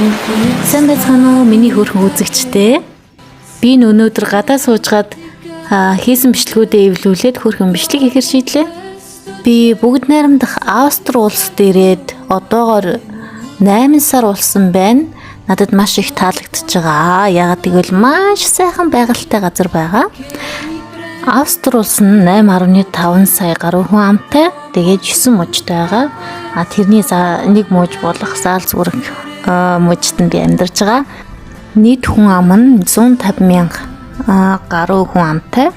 Сайн байцгаана уу миний хөрхөн үзэгчтэй. Би өнөөдөр гадаа суужгаад хийсэн бичлэгүүдээ эвлүүлээд хөрхөн бичлэг хийхэр шийдлээ. Би бүгд найрамдах Австри улс дээрээд одоогоор 8 сар болсон байна. Надад маш их таалагдчихж байгаа. Яагаад гэвэл маш сайхан байгальтай газар байгаа. Австри улс нь 8.5 сая гаруй хүн амтай. Тэгээд 9 мужтай байгаа. Тэрний нэг муж болох Залцбург мужид би амьдарч байгаа. Нийт хүн ам нь 150 мянга гаруй хүн амтай.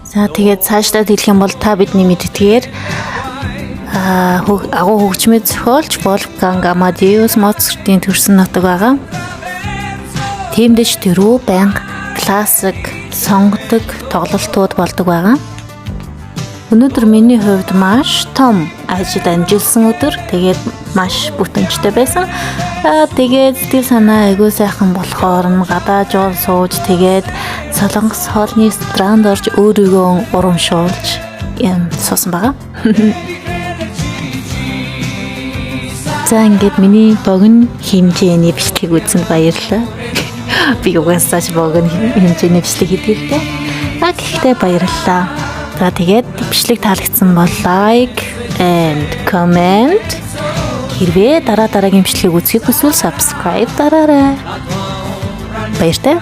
За тэгээд цаашдаа хэлэх юм бол та бидний мэддгээр агуу хөгжмөд зохиолч Wolfgang Amadeus Mozart-ийн төрсөн нутаг байгаа. Тиймдээч тэрөө байнга классик сонгодог тоглолтууд болдог байгаа. Өнөөдөр миний хувьд маш том ажил амжилсан өдөр. Тэгээд маш бүтэнчтэй байсан. Тэгээд сэтгэл санаа айгүй сайхан болохоор гадаа жол сууж тэгээд Солонгос хоолны ресторанд орж өөрийгөө урамшуулж суусан байгаа. За ингээд миний богино хэмжээний бичлэг үзсэнд баярлалаа. Би угаасаа ч богино хэмжээний бичлэг хийдэгтэй. Гэхдээ баярлалаа. За тэгээд бичлэг таалагдсан бол like and comment. Хэрвээ дараагийн бичлэг үзэхийг хүсвэл subscribe дараарай. Баяртай.